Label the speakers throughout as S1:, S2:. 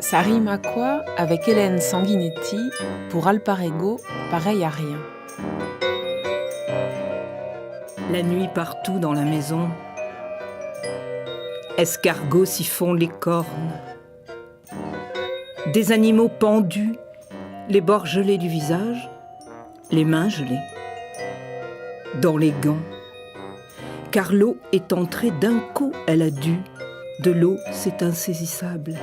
S1: Ça rime à quoi avec Hélène Sanguinetti pour Alparego, pareil à rien?
S2: La nuit partout dans la maison, escargots s'y font les cornes. Des animaux pendus, les bords gelés du visage, les mains gelées. Dans les gants, car l'eau est entrée d'un coup, elle a dû. De l'eau, c'est insaisissable.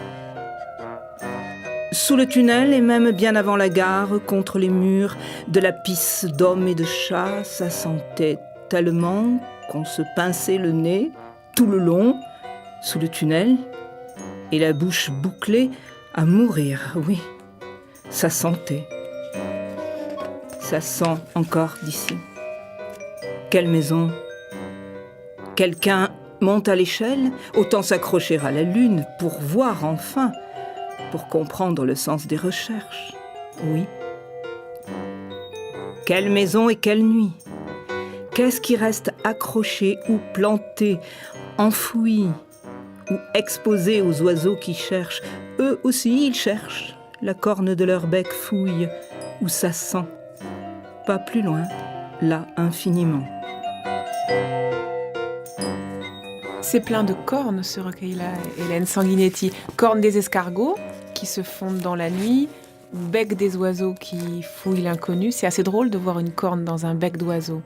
S2: Sous le tunnel et même bien avant la gare, contre les murs de la pisse d'hommes et de chats, ça sentait tellement qu'on se pinçait le nez tout le long, sous le tunnel, et la bouche bouclée à mourir, oui, ça sentait. Ça sent encore d'ici. Quelle maison! Quelqu'un monte à l'échelle, autant s'accrocher à la lune pour voir enfin, pour comprendre le sens des recherches. Oui. Quelle maison et quelle nuit! Qu'est-ce qui reste accroché ou planté, enfoui ou exposé aux oiseaux qui cherchent? Eux aussi, ils cherchent. La corne de leur bec fouille, où ça sent. Pas plus loin, là infiniment.
S1: C'est plein de cornes ce recueil-là, Hélène Sanguinetti. Cornes des escargots qui se fondent dans la nuit, bec des oiseaux qui fouillent l'inconnu. C'est assez drôle de voir une corne dans un bec d'oiseau.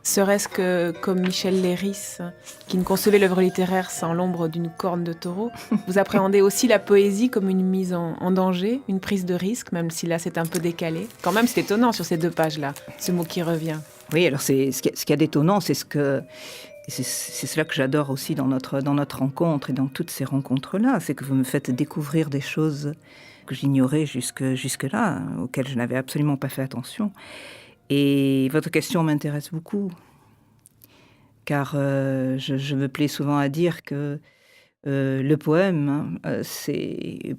S1: Serait-ce que, comme Michel Léris, qui ne concevait l'œuvre littéraire sans l'ombre d'une corne de taureau, vous appréhendez aussi la poésie comme une mise en danger, une prise de risque, même si là c'est un peu décalé. Quand même, c'est étonnant sur ces deux pages-là, ce mot qui revient.
S2: Oui, alors ce qu'il y a d'étonnant, c'est cela que j'adore aussi dans notre rencontre et dans toutes ces rencontres-là, c'est que vous me faites découvrir des choses que j'ignorais jusque-là, auxquelles je n'avais absolument pas fait attention. Et votre question m'intéresse beaucoup, car je me plais souvent à dire que le poème,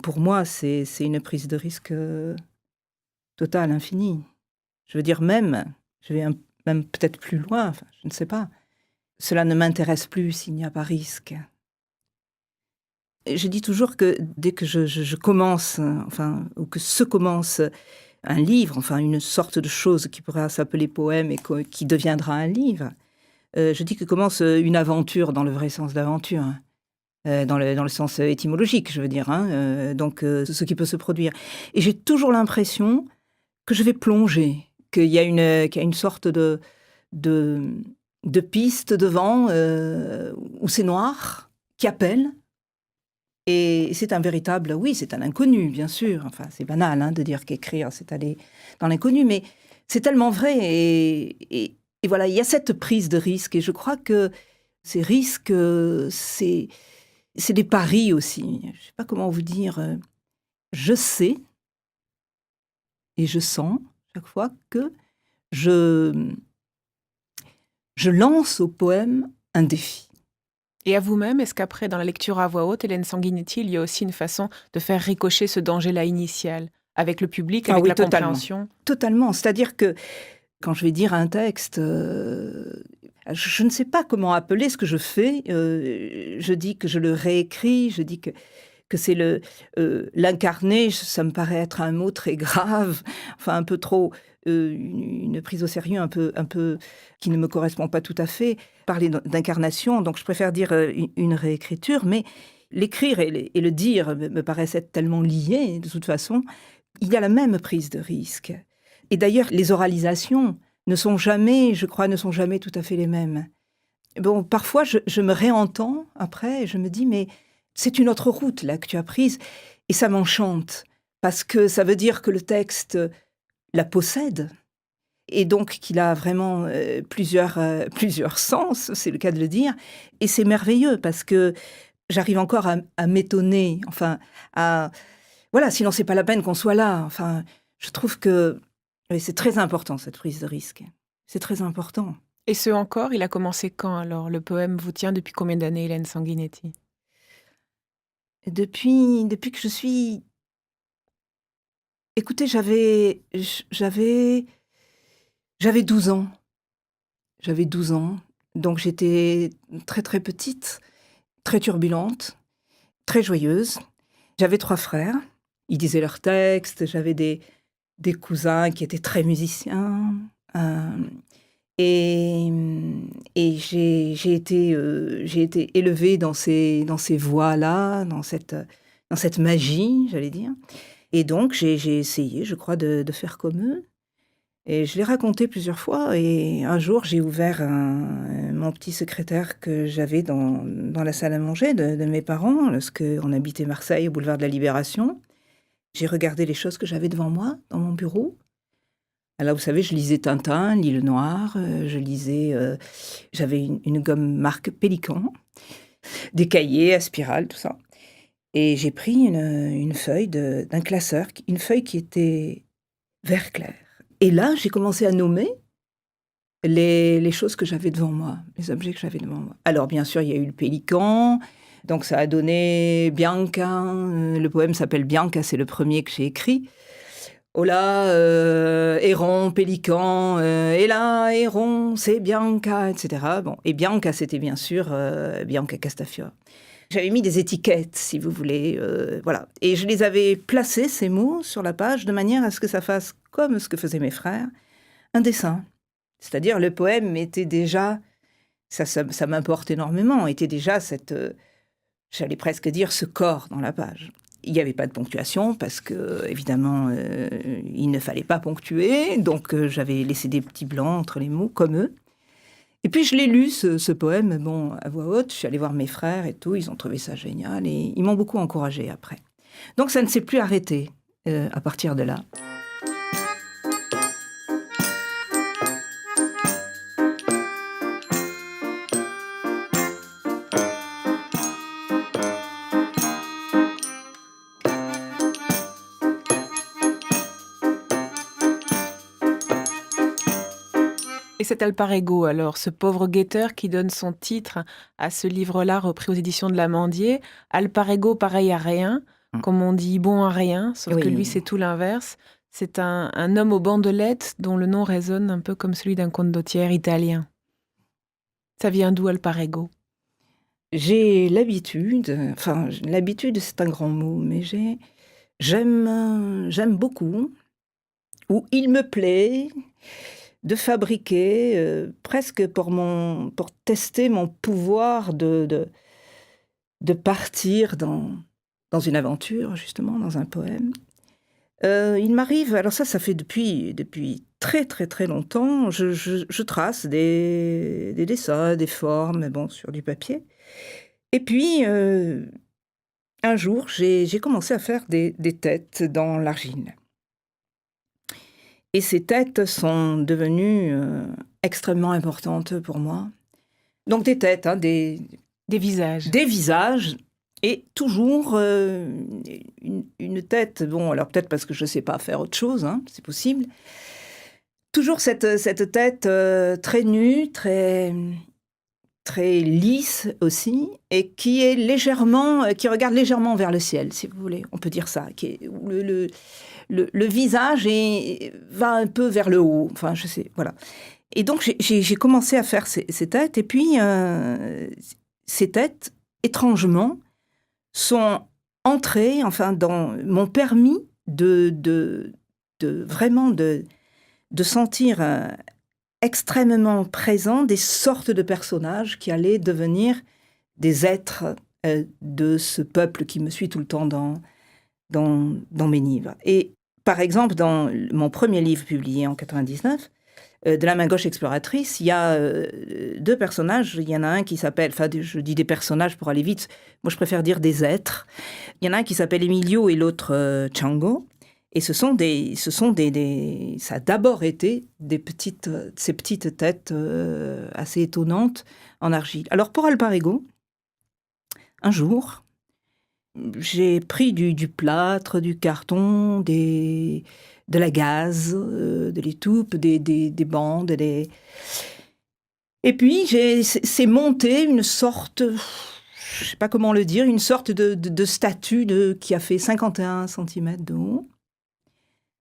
S2: pour moi, c'est une prise de risque totale, infinie. Je veux dire je vais même peut-être plus loin, enfin, je ne sais pas. Cela ne m'intéresse plus s'il n'y a pas risque. Je dis toujours que dès que je commence, ou que se commence un livre, une sorte de chose qui pourra s'appeler poème et qui deviendra un livre, je dis que commence une aventure dans le vrai sens d'aventure, dans le sens étymologique, je veux dire, donc ce qui peut se produire. Et j'ai toujours l'impression que je vais plonger, qu'il y a une sorte de piste devant, où c'est noir, qui appelle. Et c'est un véritable, oui, c'est un inconnu, bien sûr. Enfin, c'est banal de dire qu'écrire, c'est aller dans l'inconnu, mais c'est tellement vrai. Et voilà, il y a cette prise de risque. Et je crois que ces risques, c'est des paris aussi. Je ne sais pas comment vous dire. Je sais et je sens chaque fois que je lance au poème un défi.
S1: Et à vous-même, est-ce qu'après, dans la lecture à voix haute, Hélène Sanguinetti, il y a aussi une façon de faire ricocher ce danger-là initial avec le public, avec la compréhension?
S2: Totalement. C'est-à-dire que quand je vais dire un texte, je ne sais pas comment appeler ce que je fais. Je dis que je le réécris, je dis que c'est l'incarner, ça me paraît être un mot très grave, un peu trop, une prise au sérieux un peu qui ne me correspond pas tout à fait. Parler d'incarnation, donc je préfère dire une réécriture, mais l'écrire et le dire me paraissent être tellement liés, de toute façon. Il y a la même prise de risque. Et d'ailleurs, les oralisations ne sont jamais tout à fait les mêmes. Bon, parfois, je me réentends après et je me dis, mais c'est une autre route là que tu as prise, et ça m'enchante, parce que ça veut dire que le texte la possède, et donc qu'il a vraiment plusieurs sens, c'est le cas de le dire, et c'est merveilleux, parce que j'arrive encore à m'étonner, voilà, sinon c'est pas la peine qu'on soit là, je trouve que oui, c'est très important cette prise de risque, c'est très important.
S1: Et ce encore, il a commencé quand alors? Le poème vous tient depuis combien d'années, Hélène Sanguinetti?
S2: Depuis que je suis... Écoutez, j'avais 12 ans. J'avais 12 ans, donc j'étais très très petite, très turbulente, très joyeuse. J'avais 3 frères, ils disaient leurs textes, j'avais des cousins qui étaient très musiciens, hem et j'ai été élevée dans ces voies-là, dans cette magie, j'allais dire et donc j'ai essayé, je crois, de faire comme eux et je l'ai raconté plusieurs fois et un jour, j'ai ouvert mon petit secrétaire que j'avais dans la salle à manger de mes parents, lorsqu'on habitait Marseille, au boulevard de la Libération. J'ai regardé les choses que j'avais devant moi, dans mon bureau. Alors, vous savez, je lisais Tintin, L'Île Noire, j'avais une gomme marque Pélican, des cahiers à spirale, tout ça. Et j'ai pris une feuille d'un classeur, une feuille qui était vert clair. Et là, j'ai commencé à nommer les choses que j'avais devant moi, les objets que j'avais devant moi. Alors, bien sûr, il y a eu le pélican, donc ça a donné Bianca, le poème s'appelle Bianca, c'est le premier que j'ai écrit. Oh là, héron, pélican, et là, héron, c'est Bianca, etc. Bon, et Bianca, c'était bien sûr Bianca Castafiore. J'avais mis des étiquettes, si vous voulez, voilà. Et je les avais placés, ces mots, sur la page, de manière à ce que ça fasse, comme ce que faisaient mes frères, un dessin. C'est-à-dire, le poème était déjà, ça m'importe énormément, était déjà j'allais presque dire, ce corps dans la page. Il n'y avait pas de ponctuation parce que, évidemment, il ne fallait pas ponctuer. Donc, j'avais laissé des petits blancs entre les mots, comme eux. Et puis, je l'ai lu, ce poème, bon, à voix haute. Je suis allée voir mes frères et tout. Ils ont trouvé ça génial et ils m'ont beaucoup encouragée après. Donc, ça ne s'est plus arrêté à partir de là.
S1: Et cet Alparego, alors, ce pauvre guetteur qui donne son titre à ce livre-là repris aux éditions de l'Amandier, Alparego pareil à rien, comme on dit bon à rien, sauf que lui c'est tout l'inverse. C'est un homme aux bandelettes dont le nom résonne un peu comme celui d'un condottiere italien. Ça vient d'où Alparego?
S2: J'ai l'habitude, enfin l'habitude c'est un grand mot, mais j'aime beaucoup, ou il me plaît, de fabriquer, presque pour tester mon pouvoir de partir dans une aventure, justement, dans un poème. Il m'arrive, alors ça fait depuis très, très, très longtemps, je trace des dessins, des formes, bon, sur du papier. Et puis, un jour, j'ai commencé à faire des têtes dans l'argile. Et ces têtes sont devenues extrêmement importantes pour moi. Donc des têtes, hein, des
S1: visages.
S2: Des visages, et toujours une tête, bon, alors peut-être parce que je ne sais pas faire autre chose, hein, c'est possible. Toujours cette tête très nue, très lisse aussi, et qui regarde légèrement vers le ciel, si vous voulez, on peut dire ça, où le visage va un peu vers le haut, enfin je sais, voilà. Et donc j'ai commencé à faire ces têtes, et puis ces têtes, étrangement, sont entrées, enfin, m'ont permis vraiment de sentir extrêmement présent des sortes de personnages qui allaient devenir des êtres de ce peuple qui me suit tout le temps dans mes livres. Et par exemple, dans mon premier livre publié en 99, de la main gauche exploratrice, il y a 2 personnages. Il y en a un qui s'appelle, enfin je dis des personnages pour aller vite, moi je préfère dire des êtres. Il y en a un qui s'appelle Emilio et l'autre Chango. Et ça a d'abord été ces petites têtes assez étonnantes en argile. Alors pour Alparego, un jour, j'ai pris du plâtre, du carton, de la gaze, de l'étoupe, des bandes, et puis c'est monté une sorte, je ne sais pas comment le dire, une sorte de statue qui a fait 51 cm de haut,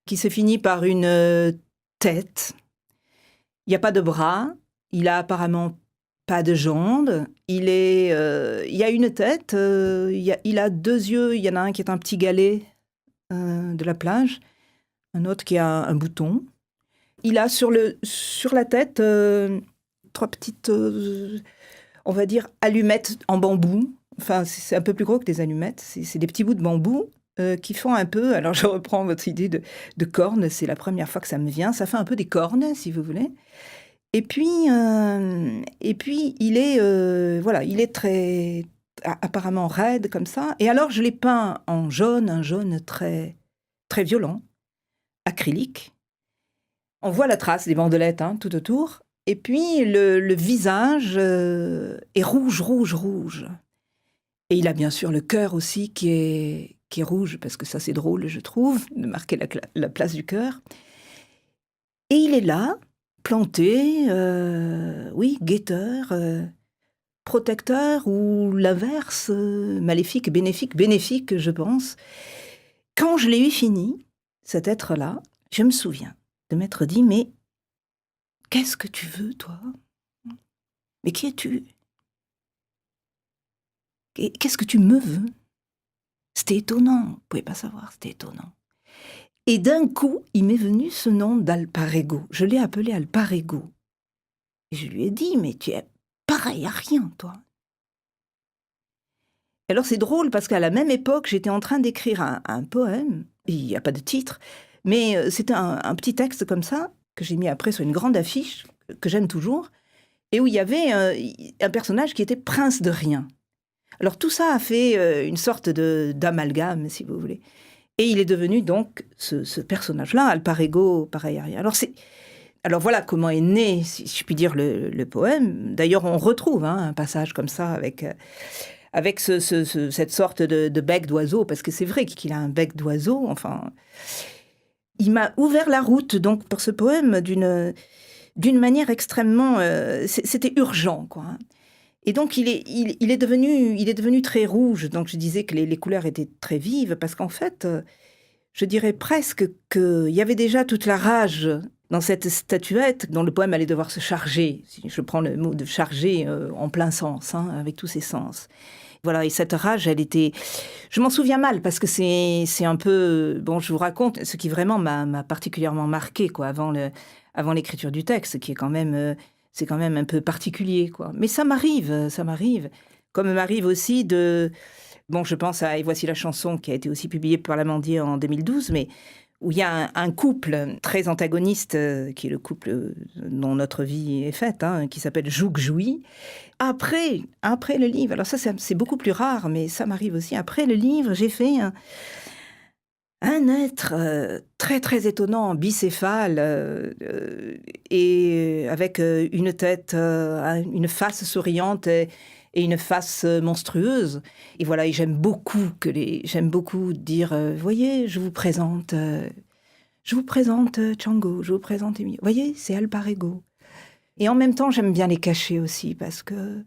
S2: qui s'est fini par une tête. Il n'y a pas de bras, il a apparemment pas de jambes, il y a une tête, il a 2 yeux, il y en a un qui est un petit galet de la plage, un autre qui a un bouton. Il a sur la tête 3 petites, on va dire, allumettes en bambou. Enfin, c'est un peu plus gros que des allumettes. C'est des petits bouts de bambou qui font un peu... Alors, je reprends votre idée de cornes. C'est la première fois que ça me vient. Ça fait un peu des cornes, si vous voulez. Et puis il est, voilà, il est très... apparemment raide, comme ça. Et alors, je l'ai peint en jaune, un jaune très, très violent, acrylique. On voit la trace des bandelettes tout autour. Et puis, le visage est rouge, rouge, rouge. Et il a bien sûr le cœur aussi qui est rouge, parce que ça, c'est drôle, je trouve, de marquer la place du cœur. Et il est là, planté, oui, guetteur, protecteur, ou l'inverse, maléfique, bénéfique, je pense. Quand je l'ai eu fini, cet être-là, je me souviens de m'être dit, mais qu'est-ce que tu veux, toi? Mais qui es-tu? Qu'est-ce que tu me veux? C'était étonnant, vous ne pouvez pas savoir, c'était étonnant. Et d'un coup, il m'est venu ce nom d'Alparego. Je l'ai appelé Alparego. Et je lui ai dit, mais tu es pareil à rien, toi. Alors c'est drôle, parce qu'à la même époque, j'étais en train d'écrire un poème, il n'y a pas de titre, mais c'était un petit texte comme ça, que j'ai mis après sur une grande affiche, que j'aime toujours, et où il y avait un personnage qui était prince de rien. Alors tout ça a fait une sorte d'amalgame, si vous voulez. Et il est devenu donc ce personnage-là, Alparego, pareil à rien. Alors voilà comment est né, si je puis dire, le poème. D'ailleurs, on retrouve un passage comme ça avec cette sorte de bec d'oiseau, parce que c'est vrai qu'il a un bec d'oiseau. Enfin, il m'a ouvert la route donc pour ce poème d'une manière extrêmement... c'était urgent, quoi. Et donc, il est devenu très rouge. Donc, je disais que les couleurs étaient très vives, parce qu'en fait, je dirais presque qu'il y avait déjà toute la rage dans cette statuette dont le poème allait devoir se charger. Si je prends le mot de charger en plein sens, avec tous ses sens. Voilà, et cette rage, elle était... Je m'en souviens mal, parce que c'est un peu... Bon, je vous raconte ce qui vraiment m'a particulièrement marqué, quoi, avant l'écriture du texte, qui est quand même... c'est quand même un peu particulier, quoi. Mais ça m'arrive. Comme m'arrive aussi de... Bon, je pense à « Et voici la chanson » qui a été aussi publiée par l'Amandier en 2012, mais où il y a un couple très antagoniste, qui est le couple dont notre vie est faite, qui s'appelle Joug-Jouy. Après le livre, alors ça c'est beaucoup plus rare, mais ça m'arrive aussi. Après le livre, j'ai fait un être très très étonnant, bicéphale, et avec une tête, une face souriante et une face monstrueuse. Et voilà, et j'aime beaucoup dire, voyez, je vous présente Django, je vous présente Emilio. Voyez, c'est Alparego. Et en même temps, j'aime bien les cacher aussi, parce que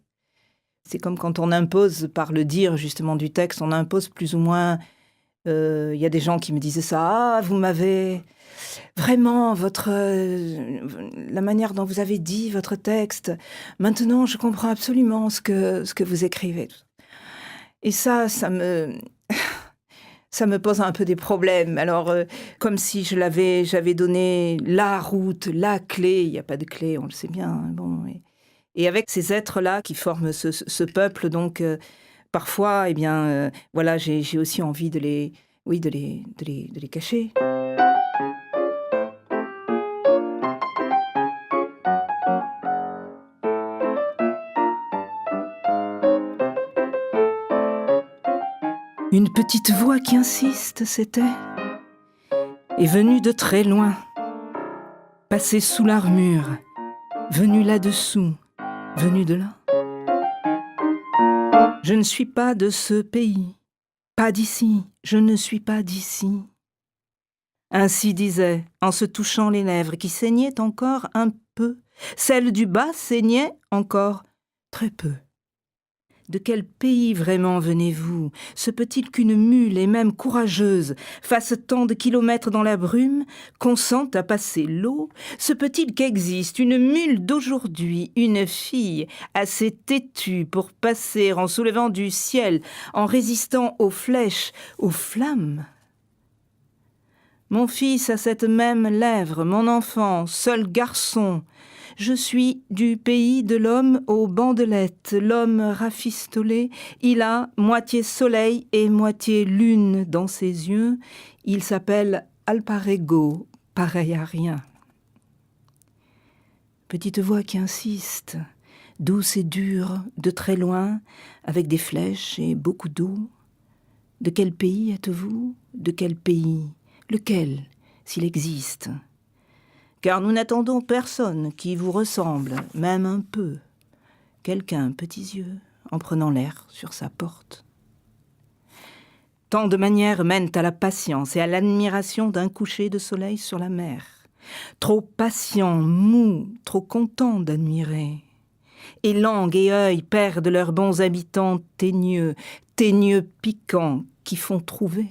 S2: c'est comme quand on impose, par le dire justement du texte, on impose plus ou moins... Il y a des gens qui me disaient ça. Ah, vous m'avez vraiment la manière dont vous avez dit votre texte. Maintenant, je comprends absolument ce que vous écrivez. Et ça me pose un peu des problèmes. Alors, comme si j'avais donné la route, la clé. Il n'y a pas de clé, on le sait bien. Bon, et avec ces êtres-là qui forment ce peuple, donc. Parfois, eh bien, voilà, j'ai aussi envie de les cacher. Une petite voix qui insiste, c'était, est venue de très loin, passée sous l'armure, venue là-dessous, venue de là. Je ne suis pas de ce pays, pas d'ici, je ne suis pas d'ici. Ainsi disait, en se touchant les lèvres qui saignaient encore un peu. Celle du bas saignait encore très peu. De quel pays vraiment venez-vous? Se peut-il qu'une mule, et même courageuse, fasse tant de kilomètres dans la brume, consente à passer l'eau? Se peut-il qu'existe une mule d'aujourd'hui, une fille assez têtue pour passer en soulevant du ciel, en résistant aux flèches, aux flammes? Mon fils a cette même lèvre, mon enfant, seul garçon. Je suis du pays de l'homme aux bandelettes, l'homme rafistolé. Il a moitié soleil et moitié lune dans ses yeux. Il s'appelle Alparego, pareil à rien. Petite voix qui insiste, douce et dure, de très loin, avec des flèches et beaucoup d'eau. De quel pays êtes-vous? De quel pays? Lequel, s'il existe? Car nous n'attendons personne qui vous ressemble, même un peu. Quelqu'un, petits yeux, en prenant l'air sur sa porte. Tant de manières mènent à la patience et à l'admiration d'un coucher de soleil sur la mer. Trop patient, mou, trop content d'admirer. Et langue et œil perdent leurs bons habitants teigneux piquants qui font trouver.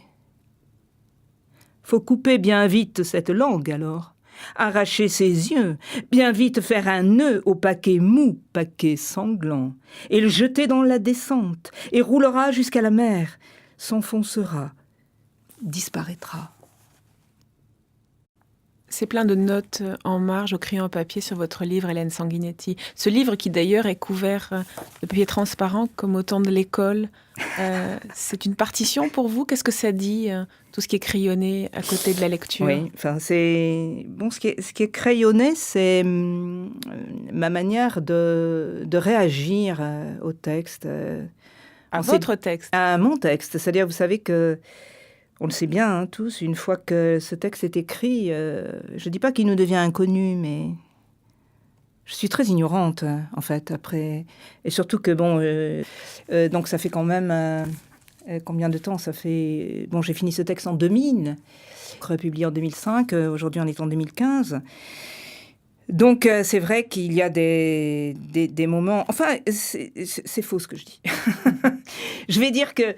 S2: Faut couper bien vite cette langue alors, arracher ses yeux, bien vite faire un nœud au paquet mou, paquet sanglant, et le jeter dans la descente, et roulera jusqu'à la mer, s'enfoncera, disparaîtra.
S1: C'est plein de notes en marge au crayon à papier sur votre livre, Hélène Sanguinetti. Ce livre qui d'ailleurs est couvert de papier transparent comme au temps de l'école. C'est une partition pour vous? Qu'est-ce que ça dit, tout ce qui est crayonné à côté de la lecture?
S2: Oui, enfin c'est... Bon, ce qui est crayonné, c'est ma manière de réagir au texte.
S1: À votre texte?
S2: À mon texte. C'est-à-dire, vous savez que... On le sait bien, tous, une fois que ce texte est écrit, je ne dis pas qu'il nous devient inconnu, mais je suis très ignorante, en fait, après. Et surtout que, bon, donc ça fait quand même... combien de temps ça fait? Bon, j'ai fini ce texte en 2000, republié en 2005, aujourd'hui on est en 2015. Donc, c'est vrai qu'il y a des moments... Enfin, c'est faux ce que je dis. Je vais dire que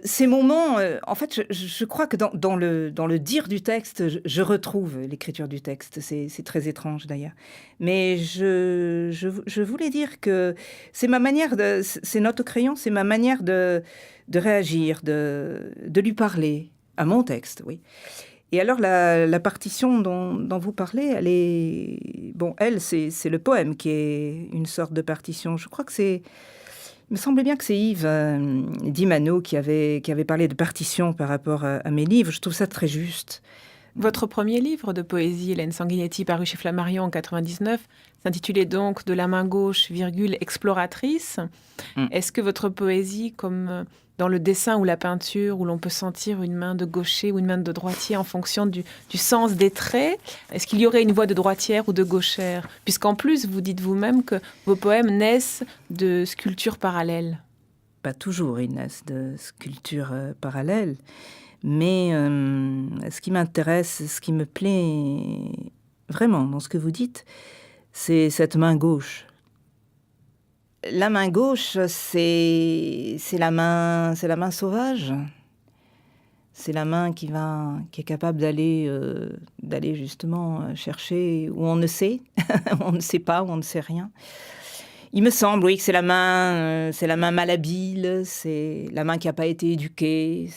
S2: ces moments... en fait, je crois que dans le dire du texte, je retrouve l'écriture du texte. C'est très étrange, d'ailleurs. Mais je voulais dire que c'est ma manière de... Ces notes au crayon, c'est ma manière de réagir, de lui parler. À mon texte, oui. Et alors, la partition dont vous parlez, elle est... Bon, c'est le poème qui est une sorte de partition. Je crois que c'est... Il me semblait bien que c'est Yves Dimano qui avait parlé de partition par rapport à mes livres. Je trouve ça très juste.
S1: Votre premier livre de poésie, Hélène Sanguinetti, paru chez Flammarion en 99, s'intitulait donc « De la main gauche, virgule, exploratrice ». Est-ce que votre poésie, comme... dans le dessin ou la peinture, où l'on peut sentir une main de gaucher ou une main de droitier en fonction du sens des traits, est-ce qu'il y aurait une voix de droitière ou de gauchère? Puisqu'en plus, vous dites vous-même que vos poèmes naissent de sculptures parallèles.
S2: Pas toujours, ils naissent de sculptures parallèles. Mais ce qui m'intéresse, ce qui me plaît vraiment dans ce que vous dites, c'est cette main gauche. La main gauche, c'est la main sauvage. C'est la main qui est capable d'aller justement chercher où on ne sait, où on ne sait pas, où on ne sait rien. Il me semble, oui, que c'est la main malhabile, c'est la main qui n'a pas été éduquée.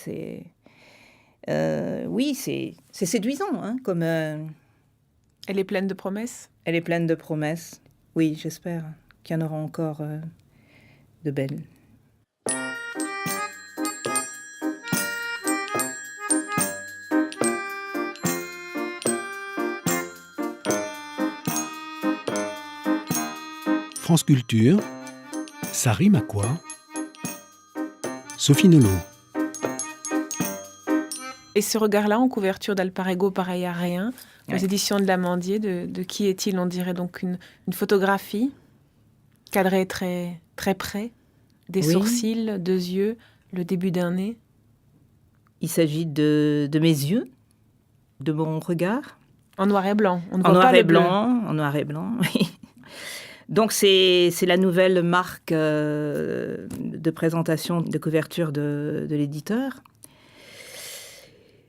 S2: Oui, c'est séduisant, hein, comme.
S1: Elle est pleine de promesses.
S2: Elle est pleine de promesses. Oui, j'espère qu'il y en aura encore de belles.
S3: France Culture, ça rime à quoi? Sophie Nolot.
S1: Et ce regard-là, en couverture d'Alparego, pareil à rien, aux éditions de l'Amandier, de qui est-il? On dirait donc une photographie cadrée très, très près, des sourcils, 2 yeux, le début d'un nez.
S2: Il s'agit de mes yeux, de mon regard.
S1: En noir et blanc, on ne
S2: voit
S1: pas le bleu.
S2: En noir et blanc, oui. Donc c'est la nouvelle marque de présentation de couverture de l'éditeur.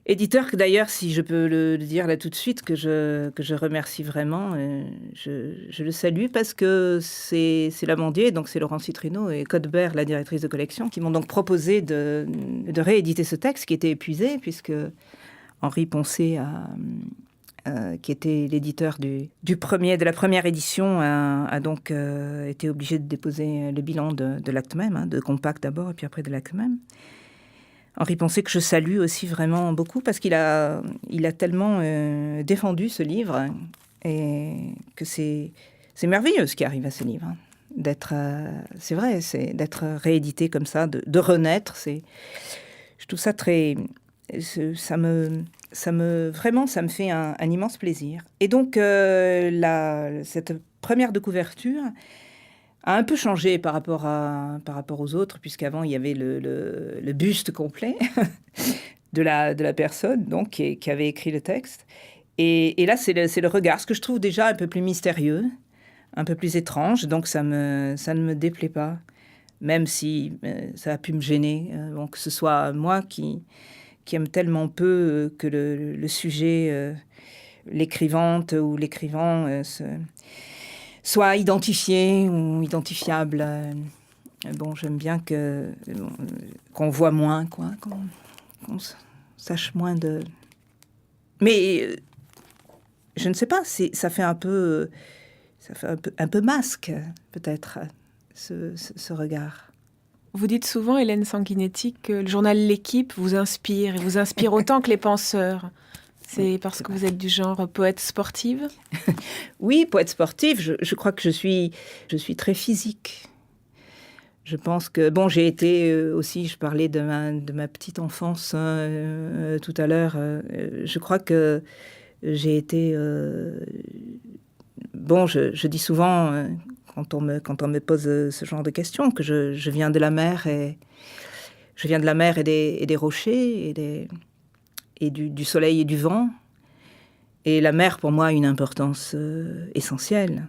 S2: Éditeur que d'ailleurs, si je peux le dire là tout de suite, que je remercie vraiment, je le salue parce que c'est l'Amandier, donc c'est Laurent Citrino et Codebert, la directrice de collection, qui m'ont donc proposé de rééditer ce texte qui était épuisé, puisque Henri Poncet, qui était l'éditeur de la première édition, a donc été obligé de déposer le bilan de l'acte même, de Compact d'abord et puis après de l'acte même. Henri Poncet, que je salue aussi vraiment beaucoup, parce qu'il a tellement défendu ce livre, et que c'est merveilleux ce qui arrive à ce livre. C'est vrai, c'est d'être réédité comme ça, de renaître. Je trouve ça très... Ça me fait un immense plaisir. Et donc, cette première de couverture a un peu changé par rapport aux autres, puisqu'avant, il y avait le buste complet de la personne donc, qui avait écrit le texte. Et là, c'est le regard, ce que je trouve déjà un peu plus mystérieux, un peu plus étrange, donc ça ne me déplaît pas, même si ça a pu me gêner, que ce soit moi qui aime tellement peu que le sujet, l'écrivante ou l'écrivain soit identifié ou identifiable. J'aime bien qu'on voit moins, quoi, qu'on sache moins de... Mais je ne sais pas, ça fait un peu masque, peut-être, ce regard.
S1: Vous dites souvent, Hélène Sanguinetti, que le journal L'Équipe vous inspire, et vous inspire autant que les penseurs. C'est parce que vous êtes du genre poète sportive?
S2: Oui, poète sportive. Je crois que je suis très physique. Je pense que... j'ai été aussi... Je parlais de ma petite enfance tout à l'heure. Je crois que j'ai été... je dis souvent, quand on me pose ce genre de questions, que je viens de la mer et... Je viens de la mer et des rochers et du soleil et du vent. Et la mer, pour moi, a une importance essentielle.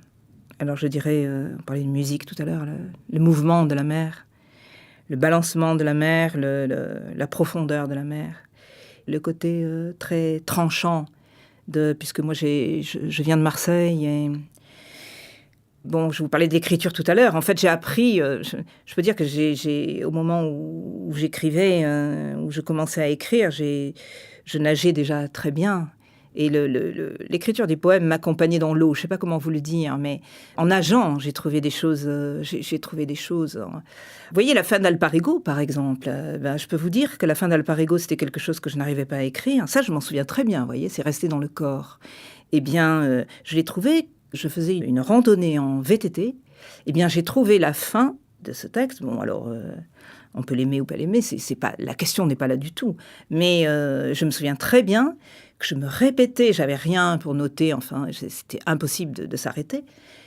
S2: Alors, je dirais, on parlait de musique tout à l'heure, le mouvement de la mer, le balancement de la mer, la profondeur de la mer, le côté très tranchant, puisque moi, je viens de Marseille et... je vous parlais de l'écriture tout à l'heure. En fait, j'ai appris, je peux dire que au moment où j'écrivais, où je commençais à écrire, je nageais déjà très bien. Et l'écriture des poèmes m'accompagnait dans l'eau. Je ne sais pas comment vous le dire, mais en nageant, j'ai trouvé des choses. Vous voyez, la fin d'Alparigo, par exemple. Je peux vous dire que la fin d'Alparigo, c'était quelque chose que je n'arrivais pas à écrire. Ça, je m'en souviens très bien, vous voyez, c'est resté dans le corps. Eh bien, je l'ai trouvé... Je faisais une randonnée en VTT. Eh bien, j'ai trouvé la fin de ce texte. On peut l'aimer ou pas l'aimer. La question n'est pas là du tout. Mais je me souviens très bien que je me répétais. J'avais rien pour noter. Enfin, c'était impossible de s'arrêter.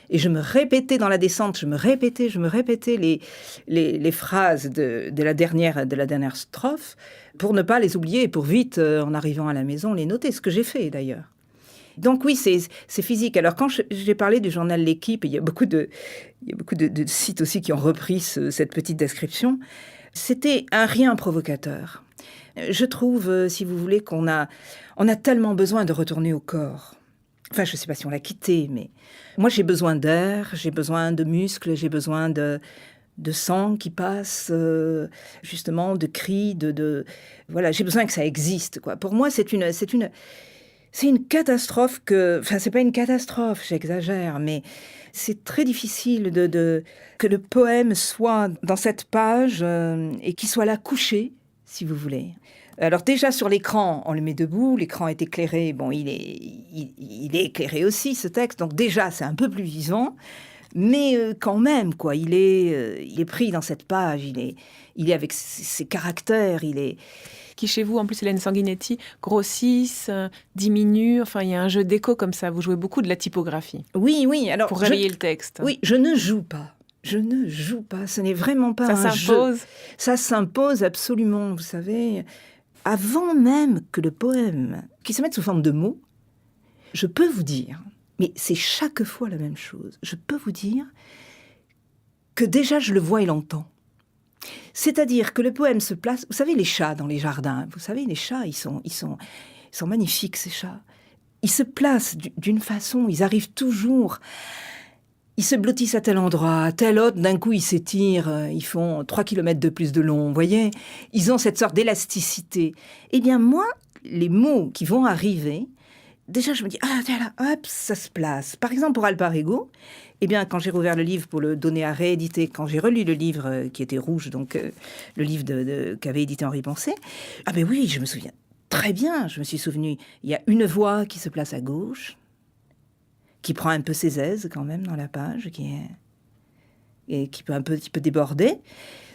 S2: Et je me répétais dans la descente. Je me répétais les phrases de la dernière strophe pour ne pas les oublier et pour vite, en arrivant à la maison, les noter. Ce que j'ai fait, d'ailleurs. Donc oui, c'est physique. Alors quand j'ai parlé du journal L'Équipe, il y a beaucoup de sites aussi qui ont repris cette petite description. C'était un rien provocateur. Je trouve, si vous voulez, on a tellement besoin de retourner au corps. Enfin, je ne sais pas si on l'a quitté, mais moi j'ai besoin d'air, j'ai besoin de muscles, j'ai besoin de sang qui passe, justement, de cris, voilà, j'ai besoin que ça existe, quoi. Pour moi, c'est une catastrophe c'est pas une catastrophe, j'exagère, mais c'est très difficile que le poème soit dans cette page et qu'il soit là couché, si vous voulez. Alors déjà sur l'écran, on le met debout, l'écran est éclairé, il est éclairé aussi ce texte, donc déjà c'est un peu plus vivant, mais quand même, quoi, il est pris dans cette page, il est avec ses caractères,
S1: qui chez vous, en plus, Hélène Sanguinetti, grossissent, diminuent. Enfin, il y a un jeu d'écho comme ça. Vous jouez beaucoup de la typographie.
S2: Oui. Alors,
S1: pour réveiller le texte.
S2: Oui, je ne joue pas. Ce n'est vraiment pas
S1: un jeu.
S2: Ça s'impose absolument, vous savez. Avant même que le poème, qui se mette sous forme de mots, je peux vous dire, Mais c'est chaque fois la même chose. Je peux vous dire que déjà je le vois et l'entends. C'est-à-dire que le poème se place... Vous savez, les chats dans les jardins, vous savez, les chats, ils sont magnifiques, ces chats. Ils se placent d'une façon, ils arrivent toujours... Ils se blottissent à tel endroit, à tel autre, d'un coup ils s'étirent, ils font 3 kilomètres de plus de long, vous voyez. Ils ont cette sorte d'élasticité. Eh bien moi, les mots qui vont arriver, déjà je me dis, ah tiens là, hop, ça se place. Par exemple pour Alparego, eh bien quand j'ai rouvert le livre pour le donner à rééditer, quand j'ai relu le livre qui était rouge, donc le livre qu'avait édité Henri Pensée, ah ben oui, je me souviens très bien, je me suis souvenu, il y a une voix qui se place à gauche, qui prend un peu ses aises quand même dans la page, qui peut un petit peu déborder,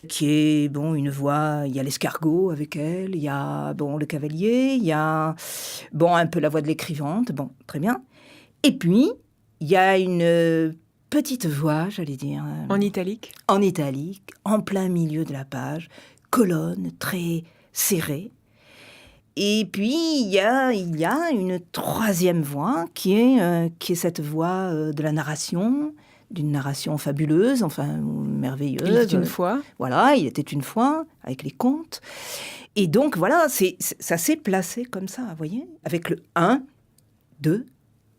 S2: qui est, bon, une voix, il y a l'escargot avec elle, il y a, bon, le cavalier, il y a, bon, un peu la voix de l'écrivante, bon, très bien. Et puis, il y a une petite voix, j'allais dire...
S1: En italique.
S2: En italique, en plein milieu de la page, colonne très serrée. Et puis, il y a une troisième voix qui est cette voix de la narration, d'une narration fabuleuse, enfin merveilleuse.
S1: Il était une fois.
S2: Voilà, il était une fois, avec les contes. Et donc, voilà, ça s'est placé comme ça, vous voyez, avec le 1, 2,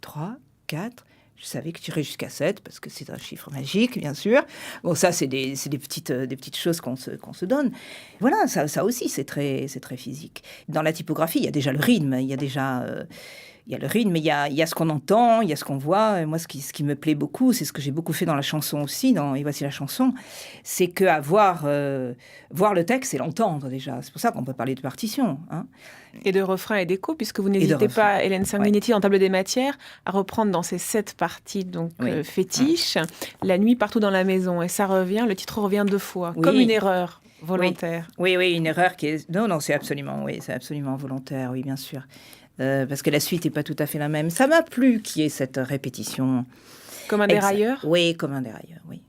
S2: 3, 4... Je savais que j'irais jusqu'à 7, parce que c'est un chiffre magique, bien sûr. Bon, ça, c'est des petites choses qu'on se donne. Voilà, ça aussi, c'est très physique. Dans la typographie, il y a déjà le rythme, il y a le rythme, mais il y a ce qu'on entend, il y a ce qu'on voit. Et moi, ce qui me plaît beaucoup, c'est ce que j'ai beaucoup fait dans la chanson aussi, Et voici la chanson, c'est qu'à voir le texte et l'entendre déjà. C'est pour ça qu'on peut parler de partition, hein.
S1: Et de refrain et d'écho, puisque vous n'hésitez pas, Hélène Sanguinetti, en Table des matières, à reprendre dans ces 7 parties donc fétiches, La nuit partout dans la maison. Et ça revient, le titre revient 2 fois, comme une erreur volontaire.
S2: Oui, une erreur qui est... Non, c'est absolument volontaire, oui, bien sûr. Parce que la suite n'est pas tout à fait la même. Ça m'a plu qu'il y ait cette répétition.
S1: Comme un dérailleur ?
S2: Oui, comme un dérailleur, oui.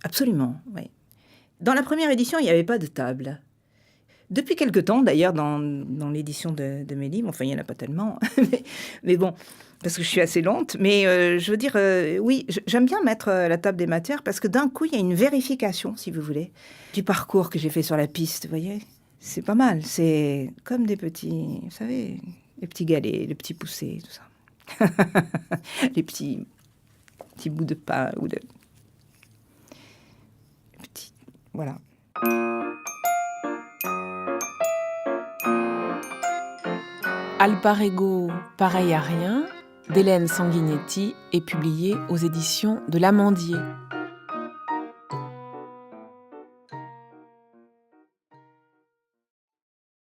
S2: Absolument, oui. Dans la première édition, il n'y avait pas de table. Depuis quelque temps, d'ailleurs, dans l'édition de mes livres, enfin, il n'y en a pas tellement, mais bon, parce que je suis assez lente, mais je veux dire, oui, j'aime bien mettre la table des matières, parce que d'un coup, il y a une vérification, si vous voulez, du parcours que j'ai fait sur la piste, vous voyez. C'est pas mal, c'est comme des petits, vous savez, les petits galets, les petits poussés, tout ça. Les petits bouts de pain, ou de... petits... Voilà.
S1: Alparego, pareil à rien, d'Hélène Sanguinetti, est publié aux éditions de l'Amandier.